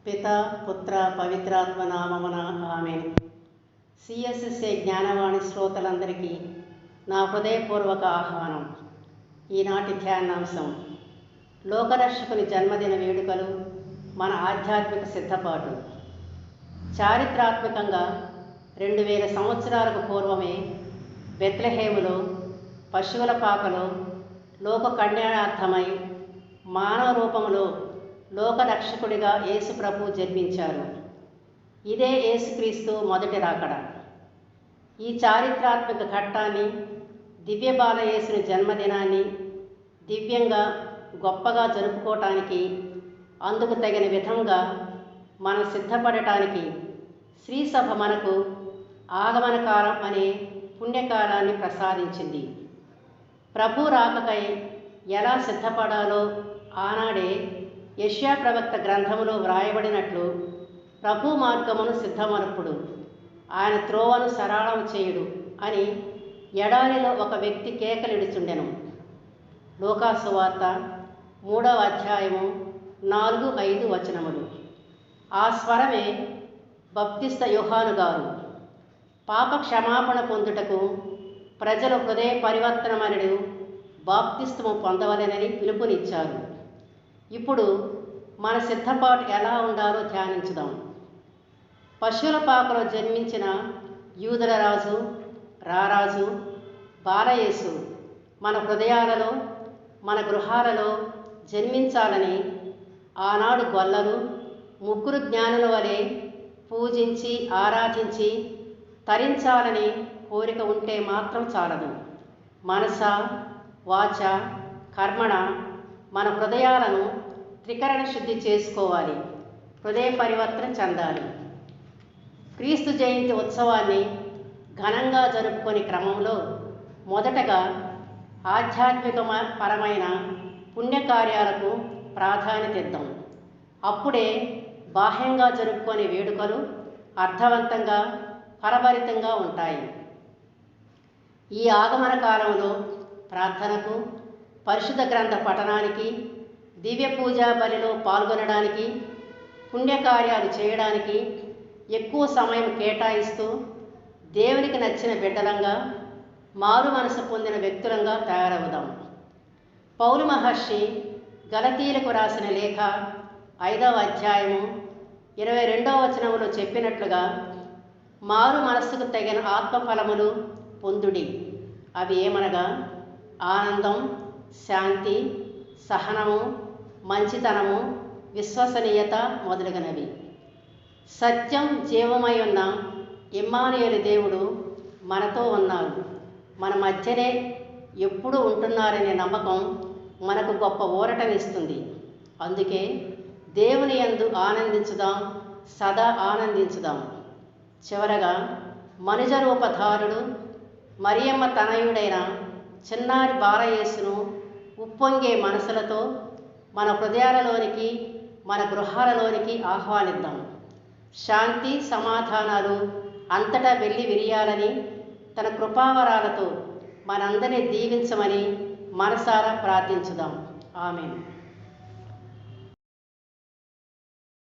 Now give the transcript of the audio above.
పిత పుత్ర పవిత్రాత్మ నామమున ఆమేన్. సిఎస్ఎస్ఏ జ్ఞానవాణి శ్రోతలందరికీ నా హృదయపూర్వక ఆహ్వానం. ఈనాటి ధ్యానాంశం లోకరక్షకుని జన్మదిన వేడుకలు మన ఆధ్యాత్మిక సిద్ధపాటు. చారిత్రాత్మకంగా 2000 సంవత్సరాలకు పూర్వమే బెత్లెహేములో పశువుల పాకలో లోక కళ్యాణార్థమై మానవ రూపంలో లోకరక్షకుడిగా యేసు ప్రభు జన్మించారు. ఇదే యేసుక్రీస్తు మొదటి రాకడ. ఈ చారిత్రాత్మక ఘట్టాన్ని, దివ్య బాలయేసుని జన్మదినాన్ని దివ్యంగా గొప్పగా జరుపుకోవటానికి, అందుకు తగిన విధంగా మనం సిద్ధపడటానికి శ్రీసభ మనకు ఆగమనకాలం అనే పుణ్యకాలాన్ని ప్రసాదించింది. ప్రభు రాకకై ఎలా సిద్ధపడాలో ఆనాడే యెషయా ప్రవక్త గ్రంథములో వ్రాయబడినట్లు, ప్రభు మార్గమును సిద్ధమనుప్పుడు, ఆయన త్రోవను సరళం చేయుడు అని ఎడారిలో ఒక వ్యక్తి కేకలిడుచుండెను. లూకాసు వార్త 3వ అధ్యాయము 4-5 వచనములు. ఆ స్వరమే బప్తిస్త యోహాను గారు పాప క్షమాపణ పొందుటకు ప్రజలు హృదయ పరివర్తనమనడు బాప్తిస్తము పొందవలెనని పిలుపునిచ్చారు. ఇప్పుడు మన సిద్ధపాటు ఎలా ఉండాలో ధ్యానించుదాం. పశువుల పాకలో జన్మించిన యూదుల రాజు, రారాజు బాలయేసు మన హృదయాలలో, మన గృహాలలో జన్మించాలని ఆనాడు గొల్లలు ముగ్గురు జ్ఞానుల వలె పూజించి ఆరాధించి తరించాలని కోరిక ఉంటే మాత్రం చాలదు. మనస, వాచ, కర్మణ మన హృదయాలను త్రికరణ శుద్ధి చేసుకోవాలి, హృదయ పరివర్తన చెందాలి. క్రీస్తు జయంతి ఉత్సవాన్ని ఘనంగా జరుపుకునే క్రమంలో మొదటగా ఆధ్యాత్మిక పరమైన పుణ్యకార్యాలకు ప్రాధాన్యత ఇద్దాం. అప్పుడే బాహ్యంగా జరుపుకునే వేడుకలు అర్థవంతంగా, ఫలభరితంగా ఉంటాయి. ఈ ఆగమన కాలంలో ప్రార్థనకు, పరిశుద్ధ గ్రంథ పఠనానికి, దివ్య పూజా బలిలో పాల్గొనడానికి, పుణ్యకార్యాలు చేయడానికి ఎక్కువ సమయం కేటాయిస్తూ దేవునికి నచ్చిన బిడ్డలంగా, మారు మనసు పొందిన వ్యక్తులంగా తయారవుదాం. పౌలు మహర్షి గలతీయులకు రాసిన లేఖ 5వ అధ్యాయము 22వ వచనములో చెప్పినట్లుగా, మారు మనస్సుకు తగిన ఆత్మఫలములు పొందుడి. అవి ఏమనగా ఆనందం, శాంతి, సహనము, మంచితనము, విశ్వసనీయత మొదలగునవి. సత్యం జీవమై ఉన్న ఇమ్మానుయేలు దేవుడు మనతో ఉన్నారు, మన మధ్యనే ఎప్పుడు ఉంటున్నారనే నమ్మకం మనకు గొప్ప ఊరటనిస్తుంది. అందుకే దేవుని యందు ఆనందించుదాం, సదా ఆనందించుదాం. చివరగా మనుజ రూపధారుడు, మరియమ్మ తనయుడైన చిన్నారి బాలయేసును ఉప్పొంగే మనసులతో మన హృదయాలలోనికి, మన గృహాలలోనికి ఆహ్వానిద్దాం. శాంతి సమాధానాలు అంతటా వెళ్ళి విరియాలని, తన కృపావరాలతో మనందరినీ దీవించమని మనసారా ప్రార్థించుదాం. ఆమేన్.